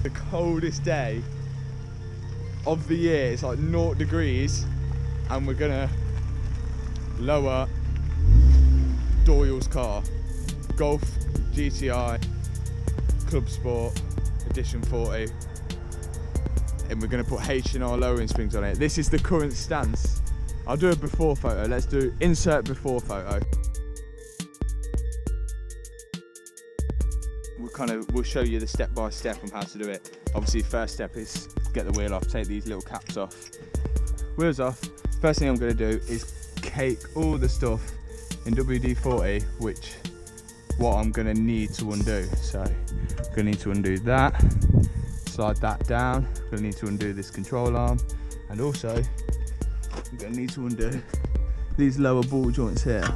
the coldest day of the year. It's like 0 degrees, and we're gonna lower Doyle's car, Golf GTI Clubsport Edition 40, and we're gonna put H in our lowering springs on it. This is the current stance. I'll do a before photo. Let's do insert before photo. We'll show you the step by step on how to do it. Obviously, first step is get the wheel off, take these little caps off. Wheels off. First thing I'm going to do is cake all the stuff in WD-40, which what I'm going to need to undo. So I'm going to need to undo that, slide that down. I'm going to need to undo this control arm, and also I'm going to need to undo these lower ball joints here.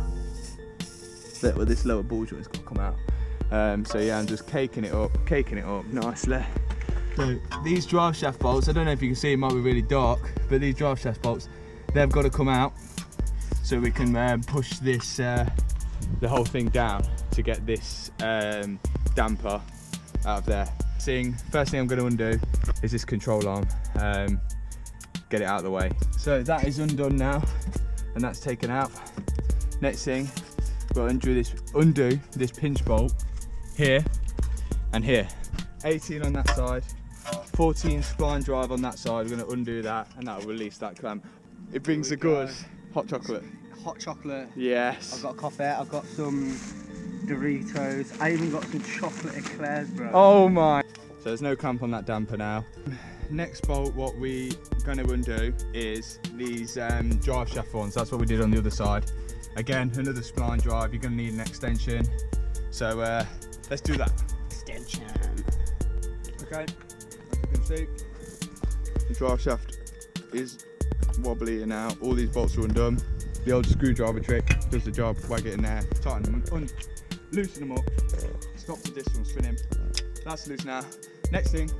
That where this lower ball joint's got to come out. So yeah, I'm just caking it up nicely. So these drive shaft bolts, I don't know if you can see, it might be really dark, but these drive shaft bolts, they've got to come out so we can push this, the whole thing down to get this damper out of there. First thing I'm going to undo is this control arm, get it out of the way. So that is undone now, and that's taken out. Next thing, we'll undo this pinch bolt here and here. 18 on that side, 14 spline drive on that side. We're going to undo that, and that will release that clamp. It brings the good hot chocolate. Hot chocolate. Yes. I've got coffee. I've got some Doritos. I even got some chocolate eclairs, bro. Oh my. So there's no clamp on that damper now. Next bolt, what we're going to undo is these drive shaft ones. That's what we did on the other side. Again, another spline drive. You're going to need an extension. So let's do that. Extension. Okay, as you can see, the drive shaft is wobbly now. All these bolts are undone. The old screwdriver trick does the job. Wag it in there, tighten them, loosen them up, stop the disc from spinning. That's loose now. Next thing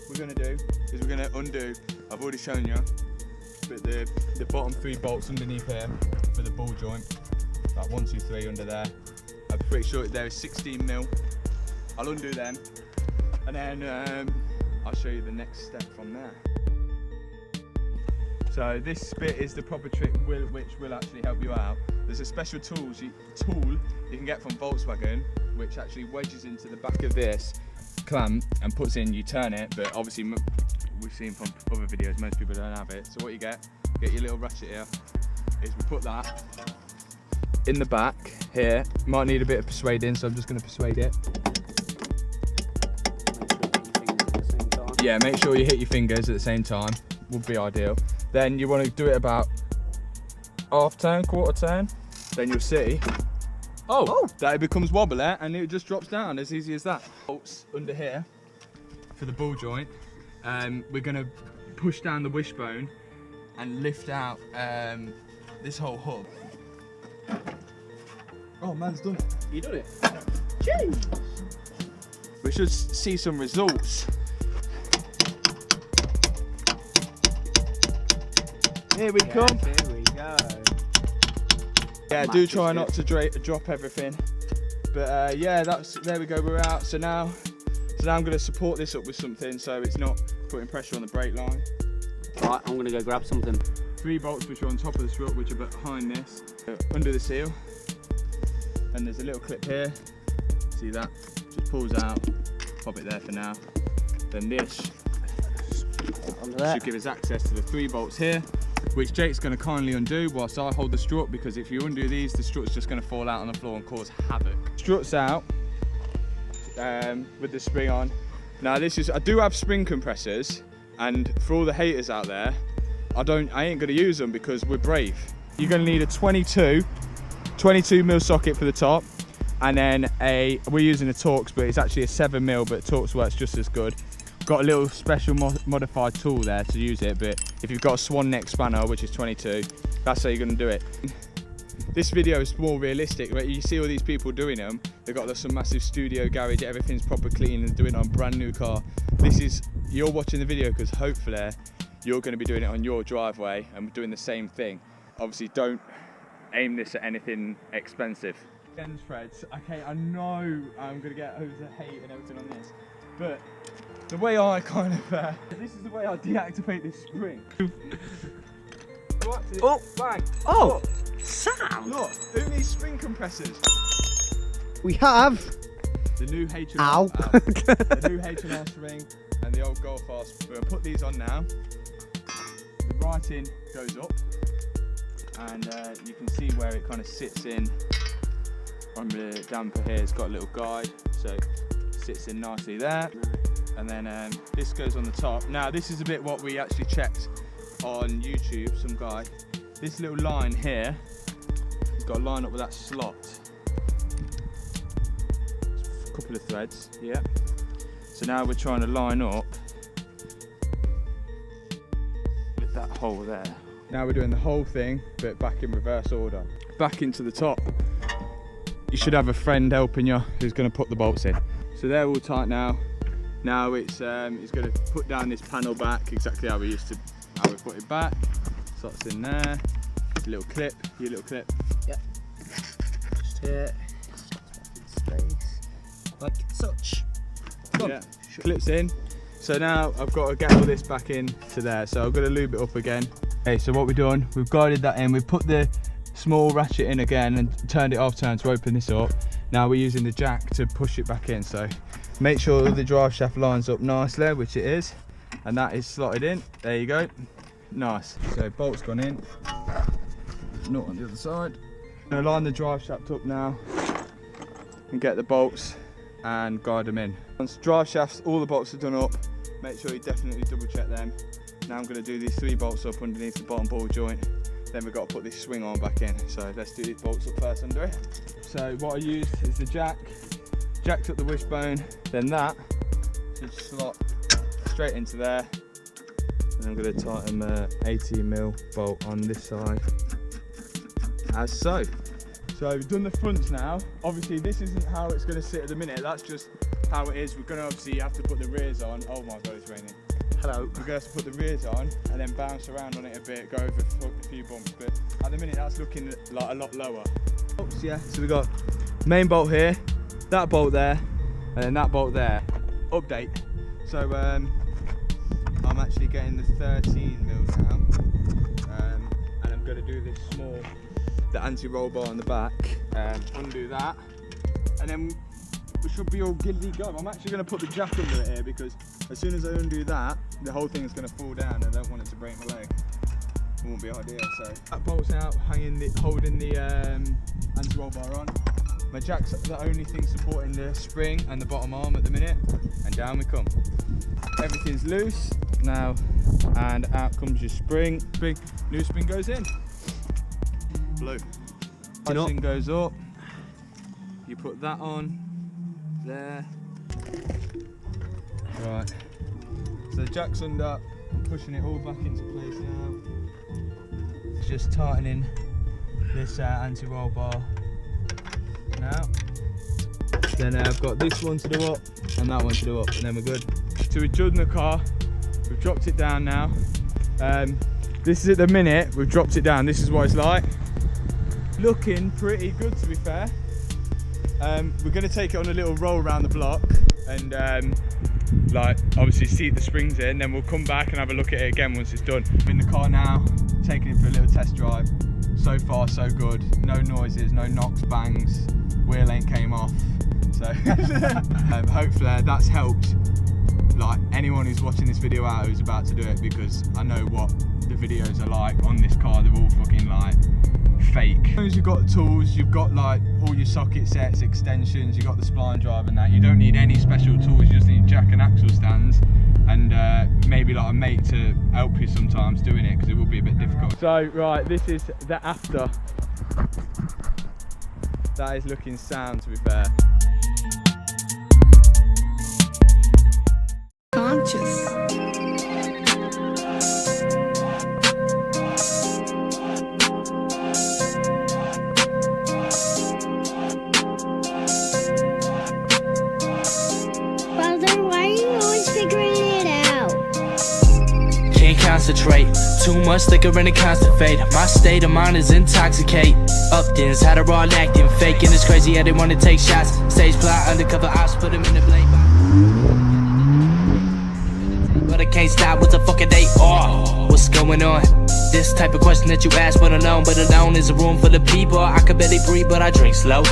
we're going to do is we're going to undo, I've already shown you, but the bottom 3 bolts underneath here for the ball joint, like 1, 2, 3 under there. I'm pretty sure there is 16mm. I'll undo them, and then I'll show you the next step from there. So this bit is the proper trick which will actually help you out. There's a special tool you can get from Volkswagen, which actually wedges into the back of this clamp and puts in, you turn it, but obviously we've seen from other videos, most people don't have it. So what you get your little ratchet here, is we put that in the back here. Might need a bit of persuading, so I'm just going to persuade it. Yeah, make sure you hit your fingers at the same time, would be ideal. Then you want to do it about half turn, quarter turn, then you'll see, that it becomes wobbly and it just drops down, as easy as that. Bolts under here for the ball joint, we're going to push down the wishbone and lift out this whole hub. Oh, man's done it. You done it? Jeez. We should see some results. Here we come. Here we go. Yeah, do try not to drop everything. But yeah, there we go. We're out. So now I'm going to support this up with something so it's not putting pressure on the brake line. Right, I'm going to go grab something. 3 bolts which are on top of the strut, which are behind this, under the seal. And there's a little clip here. See that? Just pulls out. Pop it there for now. Then this should give us access to the 3 bolts here, which Jake's going to kindly undo whilst I hold the strut, because if you undo these, the strut's just going to fall out on the floor and cause havoc. Strut's out with the spring on. Now I do have spring compressors, and for all the haters out there, I ain't going to use them because we're brave. You're going to need a 22mm socket for the top, and then we're using a Torx, but it's actually a 7mm, but Torx works just as good. Got a little special modified tool there to use it, but if you've got a swan neck spanner, which is 22, that's how you're going to do it. This video is more realistic, right? You see all these people doing them, they've got some massive studio garage, everything's proper clean and doing it on a brand new car. You're watching the video because hopefully you're going to be doing it on your driveway and doing the same thing. Obviously don't aim this at anything expensive. Again, Fred, okay, I know I'm going to get over the hate and everything on this, but the way I kind of, this is the way I deactivate this spring. Oh, bang. Oh, Look, sound. look, who needs spring compressors? We have. The new H&R. Ow. The new H&R spring and the old Golf R. We're gonna put these on now. The writing goes up, and you can see where it kind of sits in on the damper here. It's got a little guide, so it sits in nicely there. And then this goes on the top. Now this is a bit what we actually checked on YouTube, some guy. This little line here, it's got to line up with that slot. A couple of threads, yeah. So now we're trying to line up with that hole there. Now we're doing the whole thing, but back in reverse order. Back into the top. You should have a friend helping you who's going to put the bolts in. So they're all tight now. Now it's going to put down this panel back exactly how we put it back. Slots in there. Little clip, your little clip. Yep. Just here. Space. Like such. Yeah. Clips in. So now I've got to get all this back in to there. So I'm going to lube it up again. Okay, so what we've done, we've guided that in. We've put the small ratchet in again and turned it off turn to open this up. Now we're using the jack to push it back in. So make sure the drive shaft lines up nicely, which it is, and that is slotted in. There you go. Nice. So bolt's gone in. Nut on the other side. I'm going to line the drive shaft up now and get the bolts and guide them in. Once the drive shafts, all the bolts are done up, make sure you definitely double check them. Now I'm going to do these 3 bolts up underneath the bottom ball joint. Then we've got to put this swing arm back in. So let's do these bolts up first under it. So what I used is the jack. Jacked up the wishbone, then that should slot straight into there. And I'm going to tighten the 18mm bolt on this side, as so. So we've done the fronts now. Obviously this isn't how it's going to sit at the minute, that's just how it is. We're going to obviously have to put the rears on. Oh my god, it's raining. Hello. We're going to have to put the rears on and then bounce around on it a bit, go over a few bumps, but at the minute that's looking like a lot lower. Bolts, yeah, so we've got main bolt here, that bolt there, and then that bolt there. Update. So I'm actually getting the 13mm now, and I'm going to do this small, the anti-roll bar on the back, undo that, and then we should be all giddy go. I'm actually going to put the jack under it here because as soon as I undo that, the whole thing is going to fall down. I don't want it to break my leg. It won't be ideal. So that bolt's out, holding the anti-roll bar on. My jack's the only thing supporting the spring and the bottom arm at the minute, and down we come. Everything's loose now, and out comes your spring. New spring goes in. Blue. Spring goes up. You put that on there. Right. So the jack's under, pushing it all back into place now. It's just tightening this anti-roll bar. Now, then I've got this one to do up and that one to do up, and then we're good. So we've driven the car, we've dropped it down now. This is at the minute, we've dropped it down, this is what it's like. Looking pretty good, to be fair. We're going to take it on a little roll around the block and like obviously seat the springs in, then we'll come back and have a look at it again once it's done. I'm in the car now, taking it for a little test drive. So far so good, no noises, no knocks, bangs, wheel ain't came off, so hopefully that's helped like anyone who's watching this video out who's about to do it, because I know what the videos are like on this car. They're all fucking like fake. As long as you've got tools, you've got like all your socket sets, extensions, you've got the spline drive and that, you don't need any special tools, you just need jack and axle stands and maybe like a mate to help you sometimes doing it, because it will be a bit difficult. So right, this is the after. That is looking sound, to be fair. Conscious. Brother, why are you always figuring it out? Can't concentrate. Too much liquor and a constant fade. My state of mind is intoxicate. Uptons had her all acting fake, and it's crazy. I didn't want to take shots. Stage plot, undercover ops, put them in the blade box. ain't stopped, what the fuck are they are? What's going on? This type of question that you ask when alone, but alone is a room full of people. I could barely breathe, but I drink slow.